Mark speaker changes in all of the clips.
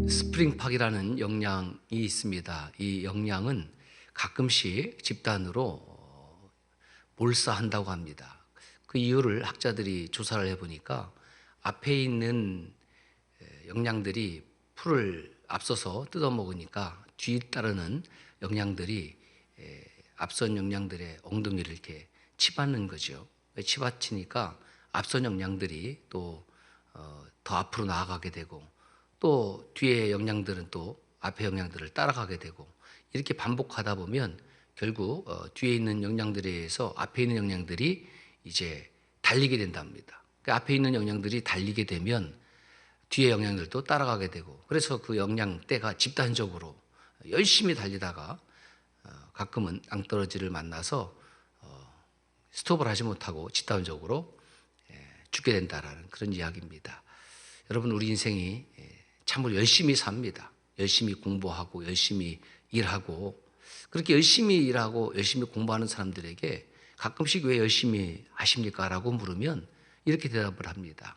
Speaker 1: 스프링팍이라는 영양이 있습니다. 이 영양은 가끔씩 집단으로 몰사한다고 합니다. 그 이유를 학자들이 조사를 해보니까 앞에 있는 영양들이 풀을 앞서서 뜯어먹으니까 뒤에 따르는 영양들이 앞선 영양들의 엉덩이를 이렇게 치받는 거죠. 치받치니까 앞선 영양들이 또 더 앞으로 나아가게 되고 또 뒤에 영양들은 또 앞에 영양들을 따라가게 되고 이렇게 반복하다 보면 결국 뒤에 있는 영양들에 의해서 앞에 있는 영양들이 이제 달리게 된답니다. 그러니까 앞에 있는 영양들이 달리게 되면 뒤에 영양들도 따라가게 되고 그래서 그 영양대가 집단적으로 열심히 달리다가 가끔은 낭떠러지를 만나서 스톱을 하지 못하고 집단적으로 죽게 된다라는 그런 이야기입니다. 여러분, 우리 인생이 참으로 열심히 삽니다. 열심히 공부하고 열심히 일하고 그렇게 열심히 일하고 열심히 공부하는 사람들에게 가끔씩 왜 열심히 하십니까? 라고 물으면 이렇게 대답을 합니다.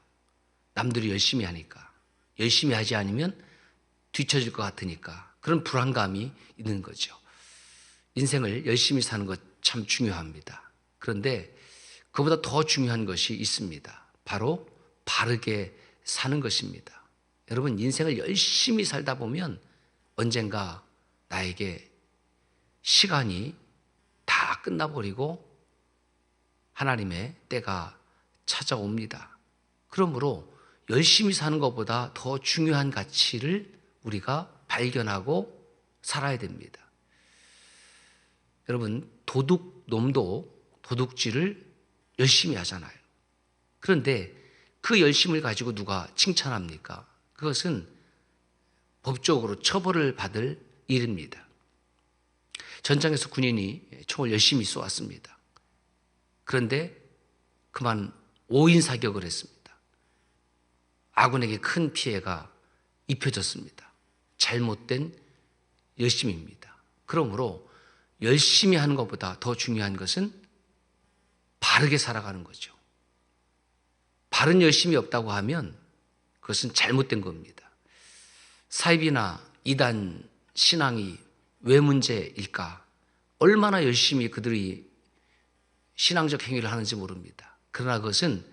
Speaker 1: 남들이 열심히 하니까. 열심히 하지 않으면 뒤처질 것 같으니까. 그런 불안감이 있는 거죠. 인생을 열심히 사는 것 참 중요합니다. 그런데 그보다 더 중요한 것이 있습니다. 바로 바르게 사는 것입니다. 여러분, 인생을 열심히 살다 보면 언젠가 나에게 시간이 다 끝나버리고 하나님의 때가 찾아옵니다. 그러므로 열심히 사는 것보다 더 중요한 가치를 우리가 발견하고 살아야 됩니다. 여러분, 도둑놈도 도둑질을 열심히 하잖아요. 그런데 그 열심을 가지고 누가 칭찬합니까? 그것은 법적으로 처벌을 받을 일입니다. 전장에서 군인이 총을 열심히 쏘았습니다. 그런데 그만 5인 사격을 했습니다. 아군에게 큰 피해가 입혀졌습니다. 잘못된 열심입니다. 그러므로 열심히 하는 것보다 더 중요한 것은 바르게 살아가는 거죠. 바른 열심이 없다고 하면 그것은 잘못된 겁니다. 사입이나 이단 신앙이 왜 문제일까? 얼마나 열심히 그들이 신앙적 행위를 하는지 모릅니다. 그러나 그것은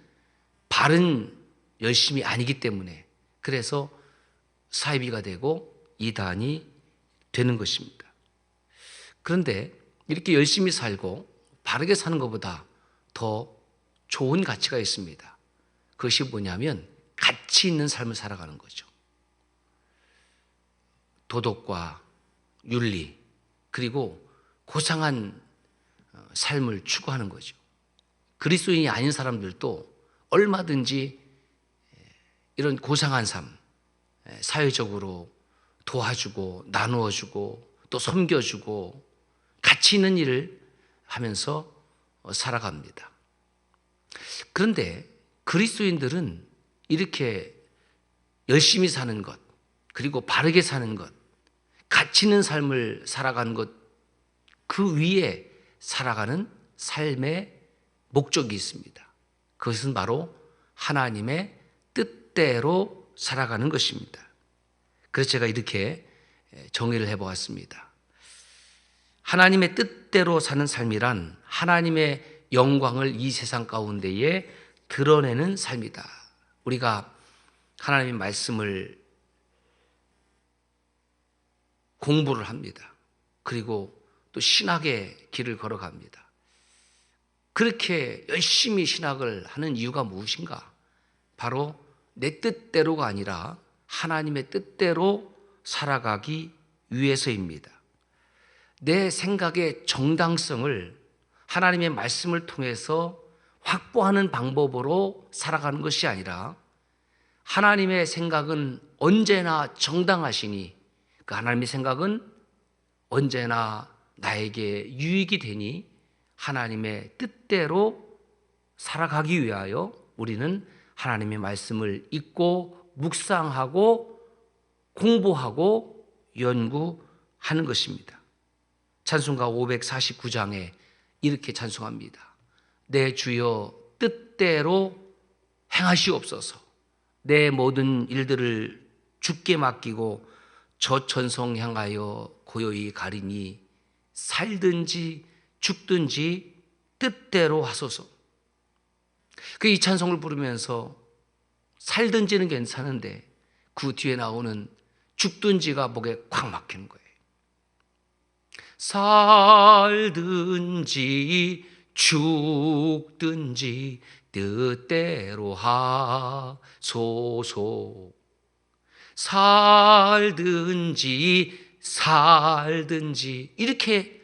Speaker 1: 바른 열심이 아니기 때문에 그래서 사이비가 되고 이단이 되는 것입니다. 그런데 이렇게 열심히 살고 바르게 사는 것보다 더 좋은 가치가 있습니다. 그것이 뭐냐면 가치 있는 삶을 살아가는 거죠. 도덕과 윤리 그리고 고상한 삶을 추구하는 거죠. 그리스도인이 아닌 사람들도 얼마든지 이런 고상한 삶, 사회적으로 도와주고 나누어주고 또 섬겨주고 가치 있는 일을 하면서 살아갑니다. 그런데 그리스도인들은 이렇게 열심히 사는 것, 그리고 바르게 사는 것, 가치 있는 삶을 살아가는 것, 그 위에 살아가는 삶의 목적이 있습니다. 그것은 바로 하나님의 뜻대로 살아가는 것입니다. 그래서 제가 이렇게 정의를 해보았습니다. 하나님의 뜻대로 사는 삶이란 하나님의 영광을 이 세상 가운데에 드러내는 삶이다. 우리가 하나님의 말씀을 공부를 합니다. 그리고 또 신학의 길을 걸어갑니다. 그렇게 열심히 신학을 하는 이유가 무엇인가? 바로 내 뜻대로가 아니라 하나님의 뜻대로 살아가기 위해서입니다. 내 생각의 정당성을 하나님의 말씀을 통해서 확보하는 방법으로 살아가는 것이 아니라 하나님의 생각은 언제나 정당하시니 그 하나님의 생각은 언제나 나에게 유익이 되니 하나님의 뜻대로 살아가기 위하여 우리는 하나님의 말씀을 읽고 묵상하고 공부하고 연구하는 것입니다. 찬송가 549장에 이렇게 찬송합니다. 내 주여 뜻대로 행하시옵소서. 내 모든 일들을 주께 맡기고 저 천성 향하여 고요히 가리니 살든지 죽든지 뜻대로 하소서. 이 찬송을 부르면서 살든지는 괜찮은데 그 뒤에 나오는 죽든지가 목에 콱 막히는 거예요. 살든지 죽든지 뜻대로 하소서. 살든지 이렇게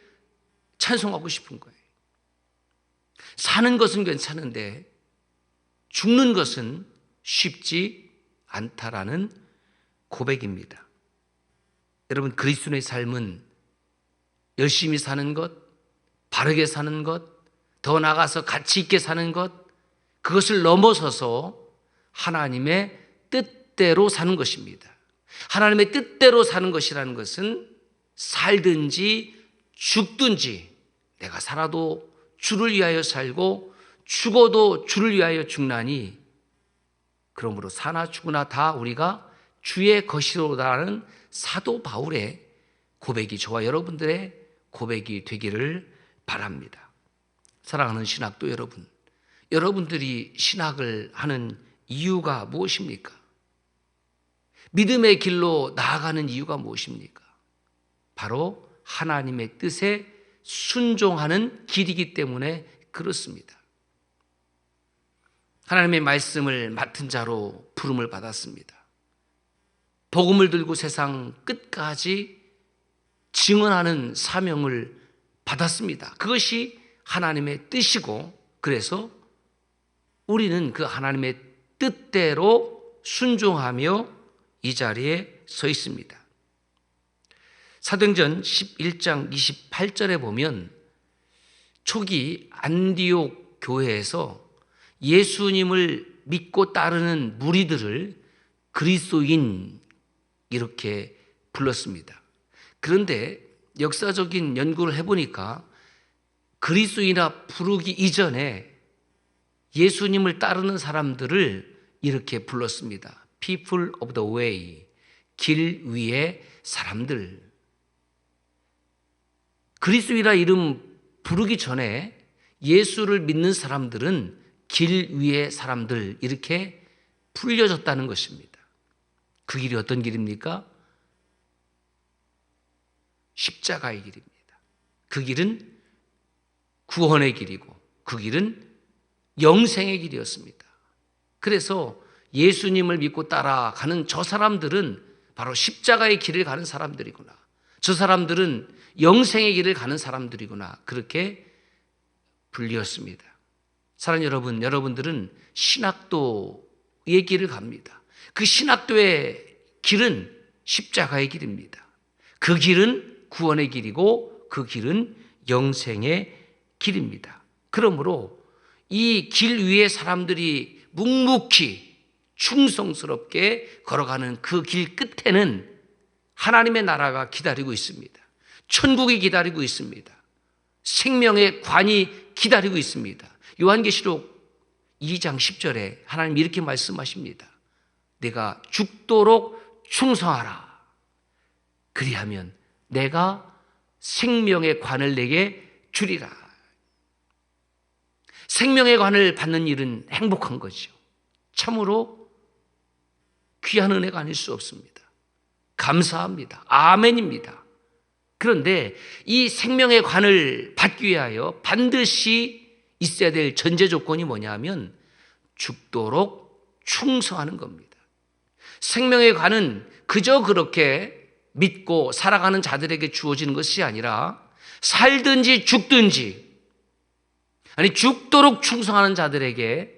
Speaker 1: 찬송하고 싶은 거예요. 사는 것은 괜찮은데 죽는 것은 쉽지 않다라는 고백입니다. 여러분, 그리스도의 삶은 열심히 사는 것, 바르게 사는 것, 더 나아가서 가치 있게 사는 것, 그것을 넘어서서 하나님의 뜻대로 사는 것입니다. 하나님의 뜻대로 사는 것이라는 것은 살든지 죽든지, 내가 살아도 주를 위하여 살고 죽어도 주를 위하여 죽나니 그러므로 사나 죽으나 다 우리가 주의 것이로다라는 사도 바울의 고백이 저와 여러분들의 고백이 되기를 바랍니다. 사랑하는 신학도 여러분, 여러분들이 신학을 하는 이유가 무엇입니까? 믿음의 길로 나아가는 이유가 무엇입니까? 바로 하나님의 뜻에 순종하는 길이기 때문에 그렇습니다. 하나님의 말씀을 맡은 자로 부름을 받았습니다. 복음을 들고 세상 끝까지 증언하는 사명을 받았습니다. 그것이 하나님의 뜻이고, 그래서 우리는 그 하나님의 뜻대로 순종하며 이 자리에 서 있습니다. 사도행전 11장 28절에 보면 초기 안디옥 교회에서 예수님을 믿고 따르는 무리들을 그리스도인 이렇게 불렀습니다. 그런데 역사적인 연구를 해보니까 그리스도인이라 부르기 이전에 예수님을 따르는 사람들을 이렇게 불렀습니다. People of the way, 길 위의 사람들. 그리스도인이라 이름 부르기 전에 예수를 믿는 사람들은 길 위의 사람들 이렇게 불려졌다는 것입니다. 그 길이 어떤 길입니까? 십자가의 길입니다. 그 길은 구원의 길이고 그 길은 영생의 길이었습니다. 그래서 예수님을 믿고 따라가는 저 사람들은 바로 십자가의 길을 가는 사람들이구나. 저 사람들은 영생의 길을 가는 사람들이구나. 그렇게 불리었습니다. 사랑하는 여러분, 여러분들은 신학도의 길을 갑니다. 그 신학도의 길은 십자가의 길입니다. 그 길은 구원의 길이고 그 길은 영생의 길입니다. 그러므로 이 길 위에 사람들이 묵묵히 충성스럽게 걸어가는 그 길 끝에는 하나님의 나라가 기다리고 있습니다. 천국이 기다리고 있습니다. 생명의 관이 기다리고 있습니다. 요한계시록 2장 10절에 하나님 이렇게 말씀하십니다. 내가 죽도록 충성하라. 그리하면 내가 생명의 관을 내게 주리라. 생명의 관을 받는 일은 행복한 거죠. 참으로 귀한 은혜가 아닐 수 없습니다. 감사합니다. 아멘입니다. 그런데 이 생명의 관을 받기 위하여 반드시 있어야 될 전제 조건이 뭐냐면 죽도록 충성하는 겁니다. 생명의 관은 그저 그렇게 믿고 살아가는 자들에게 주어지는 것이 아니라 살든지 죽든지, 아니 죽도록 충성하는 자들에게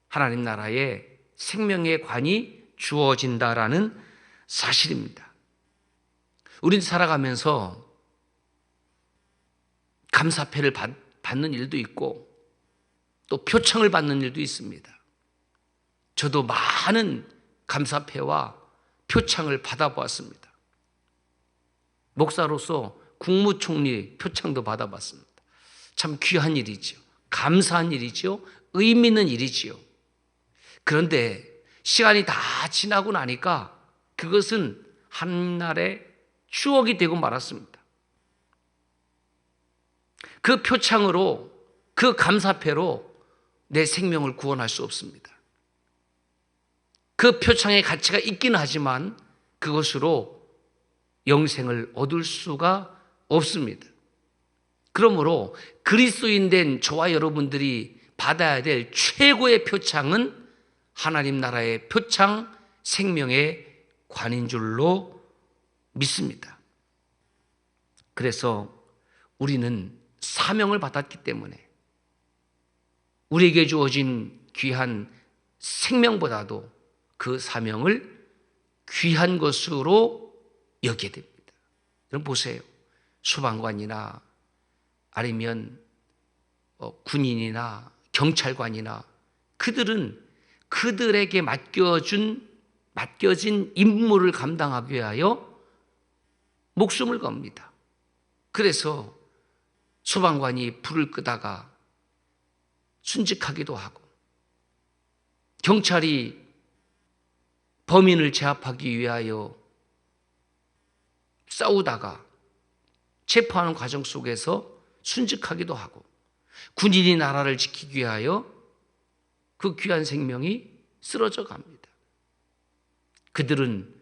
Speaker 1: 하나님 나라의 생명의 관이 주어진다라는 사실입니다. 우린 살아가면서 감사패를 받는 일도 있고 또 표창을 받는 일도 있습니다. 저도 많은 감사패와 표창을 받아보았습니다. 목사로서 국무총리 표창도 받아봤습니다. 참 귀한 일이죠. 감사한 일이죠. 의미 있는 일이지요. 그런데 시간이 다 지나고 나니까 그것은 한날의 추억이 되고 말았습니다. 그 표창으로, 그 감사패로 내 생명을 구원할 수 없습니다. 그 표창의 가치가 있긴 하지만 그것으로 영생을 얻을 수가 없습니다. 그러므로 그리스도인 된 저와 여러분들이 받아야 될 최고의 표창은 하나님 나라의 표창, 생명의 관인 줄로 믿습니다. 그래서 우리는 사명을 받았기 때문에 우리에게 주어진 귀한 생명보다도 그 사명을 귀한 것으로 여기게 됩니다. 여러분 보세요. 소방관이나 아니면 군인이나 경찰관이나 그들은 그들에게 맡겨진 임무를 감당하기 위하여 목숨을 겁니다. 그래서 소방관이 불을 끄다가 순직하기도 하고, 경찰이 범인을 제압하기 위하여 싸우다가 체포하는 과정 속에서 순직하기도 하고, 군인이 나라를 지키기 위하여 그 귀한 생명이 쓰러져 갑니다. 그들은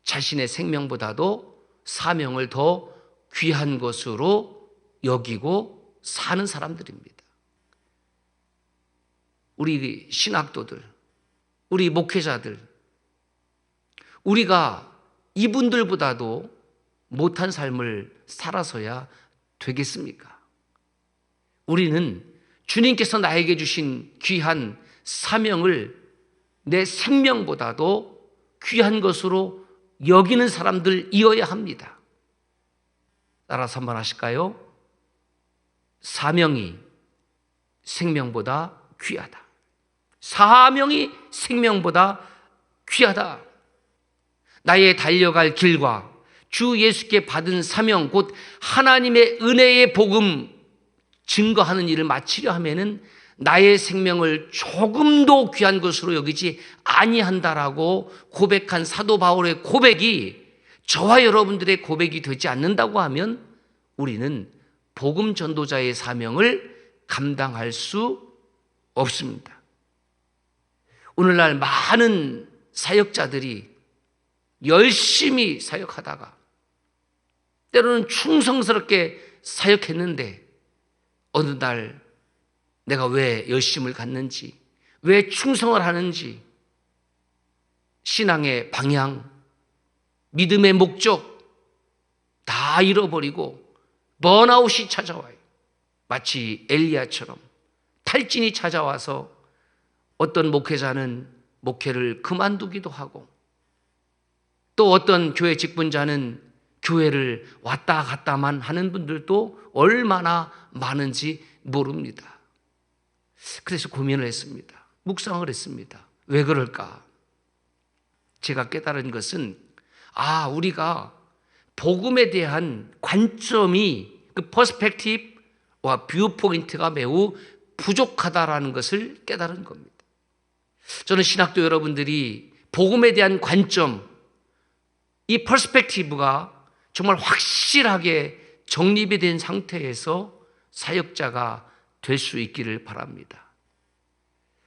Speaker 1: 자신의 생명보다도 사명을 더 귀한 것으로 여기고 사는 사람들입니다. 우리 신학도들, 우리 목회자들, 우리가 이분들보다도 못한 삶을 살아서야 되겠습니까? 우리는 주님께서 나에게 주신 귀한 사명을 내 생명보다도 귀한 것으로 여기는 사람들이어야 합니다. 따라서 한번 하실까요? 사명이 생명보다 귀하다. 사명이 생명보다 귀하다. 나의 달려갈 길과 주 예수께 받은 사명, 곧 하나님의 은혜의 복음 증거하는 일을 마치려 하면은 나의 생명을 조금도 귀한 것으로 여기지 아니한다라고 고백한 사도 바울의 고백이 저와 여러분들의 고백이 되지 않는다고 하면 우리는 복음 전도자의 사명을 감당할 수 없습니다. 오늘날 많은 사역자들이 열심히 사역하다가 때로는 충성스럽게 사역했는데 어느 날 내가 왜 열심을 갖는지, 왜 충성을 하는지, 신앙의 방향, 믿음의 목적 다 잃어버리고 번아웃이 찾아와요. 마치 엘리야처럼 탈진이 찾아와서 어떤 목회자는 목회를 그만두기도 하고, 또 어떤 교회 직분자는 교회를 왔다 갔다만 하는 분들도 얼마나 많은지 모릅니다. 그래서 고민을 했습니다. 묵상을 했습니다. 왜 그럴까? 제가 깨달은 것은 우리가 복음에 대한 관점이, 그 퍼스펙티브와 뷰 포인트가 매우 부족하다라는 것을 깨달은 겁니다. 저는 신학도 여러분들이 복음에 대한 관점, 이 퍼스펙티브가 정말 확실하게 정립이 된 상태에서 사역자가 될 수 있기를 바랍니다.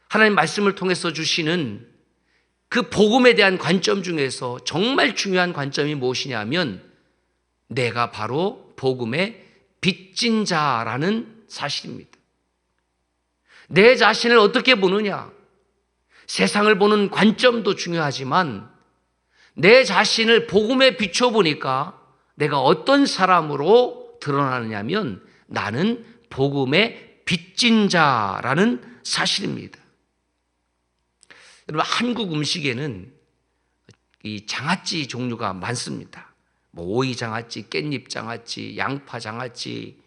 Speaker 1: 하나님 말씀을 통해서 주시는 그 복음에 대한 관점 중에서 정말 중요한 관점이 무엇이냐면 내가 바로 복음의 빚진 자라는 사실입니다. 내 자신을 어떻게 보느냐, 세상을 보는 관점도 중요하지만 내 자신을 복음에 비춰보니까 내가 어떤 사람으로 드러나느냐면 나는 복음의 빚진 자라는 사실입니다. 여러분, 한국 음식에는 이 장아찌 종류가 많습니다. 오이 장아찌, 깻잎 장아찌, 양파 장아찌,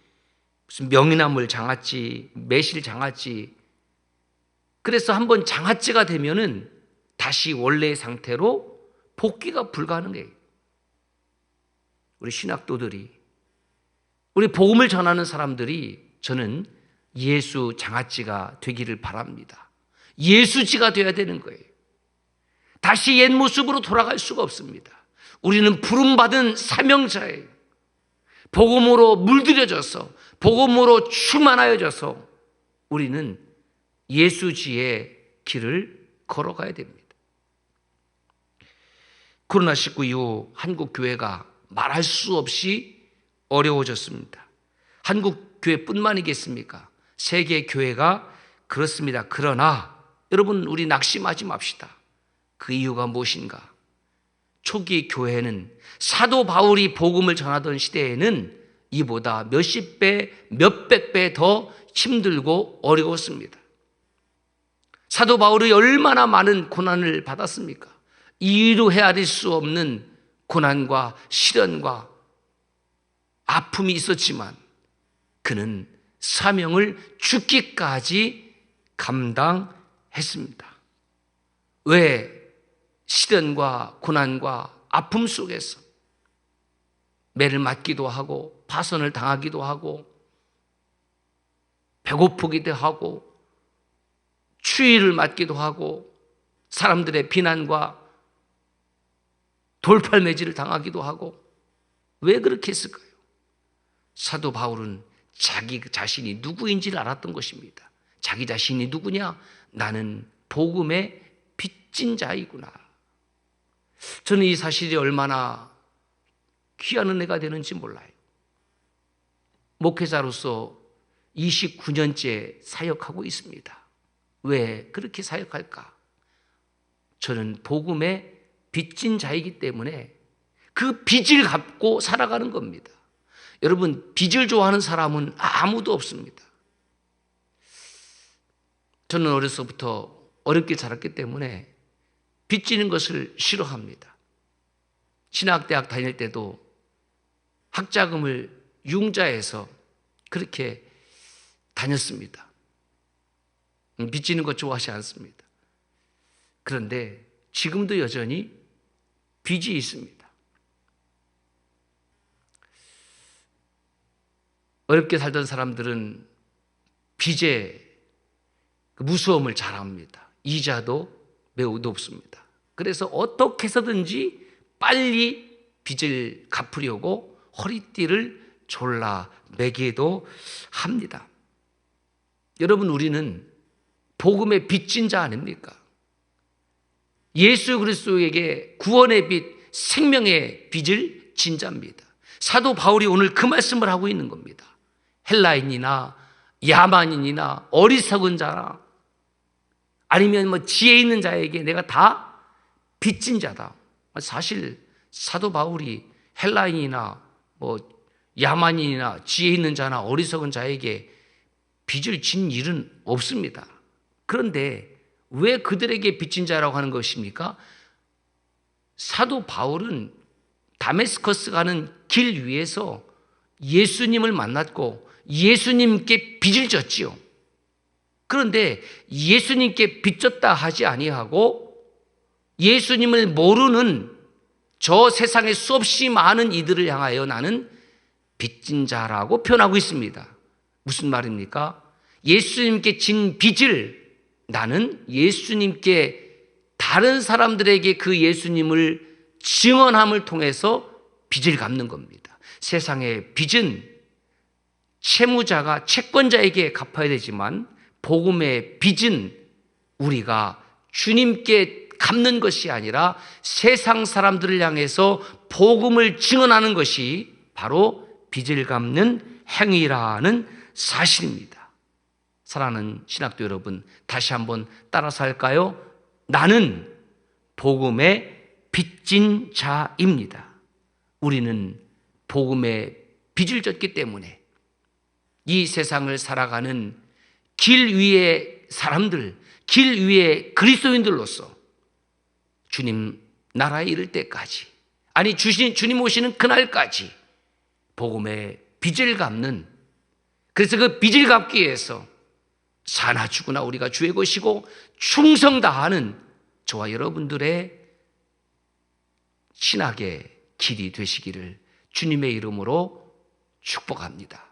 Speaker 1: 무슨 명이나물 장아찌, 매실 장아찌. 그래서 한번 장아찌가 되면은 다시 원래의 상태로 복귀가 불가능해요. 우리 신학도들이, 우리 복음을 전하는 사람들이 저는 예수 장아찌가 되기를 바랍니다. 예수지가 되어야 되는 거예요. 다시 옛 모습으로 돌아갈 수가 없습니다. 우리는 부름받은 사명자예요. 복음으로 물들여져서 복음으로 충만하여져서 우리는 예수지의 길을 걸어가야 됩니다. 코로나19 이후 한국 교회가 말할 수 없이 어려워졌습니다. 한국 교회뿐만이겠습니까? 세계 교회가 그렇습니다. 그러나 여러분, 우리 낙심하지 맙시다. 그 이유가 무엇인가? 초기 교회는 사도 바울이 복음을 전하던 시대에는 이보다 몇십 배, 몇백 배 더 힘들고 어려웠습니다. 사도 바울이 얼마나 많은 고난을 받았습니까? 이루 헤아릴 수 없는 고난과 시련과 아픔이 있었지만 그는 사명을 죽기까지 감당했습니다. 왜? 시련과 고난과 아픔 속에서 매를 맞기도 하고 파선을 당하기도 하고 배고프기도 하고 추위를 맞기도 하고 사람들의 비난과 돌팔매질을 당하기도 하고. 왜 그렇게 했을까요? 사도 바울은 자기 자신이 누구인지를 알았던 것입니다. 자기 자신이 누구냐? 나는 복음의 빚진 자이구나. 저는 이 사실이 얼마나 귀한 은혜가 되는지 몰라요. 목회자로서 29년째 사역하고 있습니다. 왜 그렇게 사역할까? 저는 복음의 빚진 자이기 때문에 그 빚을 갚고 살아가는 겁니다. 여러분, 빚을 좋아하는 사람은 아무도 없습니다. 저는 어려서부터 어렵게 자랐기 때문에 빚지는 것을 싫어합니다. 신학대학 다닐 때도 학자금을 융자해서 그렇게 다녔습니다. 빚지는 것 좋아하지 않습니다. 그런데 지금도 여전히 빚이 있습니다. 어렵게 살던 사람들은 빚의 무서움을 잘 압니다. 이자도 매우 높습니다. 그래서 어떻게 해서든지 빨리 빚을 갚으려고 허리띠를 졸라 매기도 합니다. 여러분, 우리는 복음의 빚진 자 아닙니까? 예수 그리스도에게 구원의 빚, 생명의 빚을 진 자입니다. 사도 바울이 오늘 그 말씀을 하고 있는 겁니다. 헬라인이나 야만인이나 어리석은 자나 아니면 지혜 있는 자에게 내가 다 빚진 자다. 사실 사도 바울이 헬라인이나 야만인이나 지혜 있는 자나 어리석은 자에게 빚을 진 일은 없습니다. 그런데 왜 그들에게 빚진 자라고 하는 것입니까? 사도 바울은 다메스커스 가는 길 위에서 예수님을 만났고 예수님께 빚을 졌지요. 그런데 예수님께 빚졌다 하지 아니하고 예수님을 모르는 저 세상에 수없이 많은 이들을 향하여 나는 빚진 자라고 표현하고 있습니다. 무슨 말입니까? 예수님께 진 빚을 나는 예수님께 다른 사람들에게 그 예수님을 증언함을 통해서 빚을 갚는 겁니다. 세상의 빚은 채무자가 채권자에게 갚아야 되지만 복음의 빚은 우리가 주님께 갚는 것이 아니라 세상 사람들을 향해서 복음을 증언하는 것이 바로 빚을 갚는 행위라는 사실입니다. 사랑하는 신학도 여러분, 다시 한번 따라서 할까요? 나는 복음의 빚진 자입니다. 우리는 복음의 빚을 졌기 때문에 이 세상을 살아가는 길 위의 사람들, 길 위의 그리스도인들로서 주님 나라에 이를 때까지, 아니 주님 오시는 그날까지 복음의 빚을 갚는, 그래서 그 빚을 갚기 위해서 사나 죽으나 우리가 주의 것이고 충성 다하는 저와 여러분들의 신학의 길이 되시기를 주님의 이름으로 축복합니다.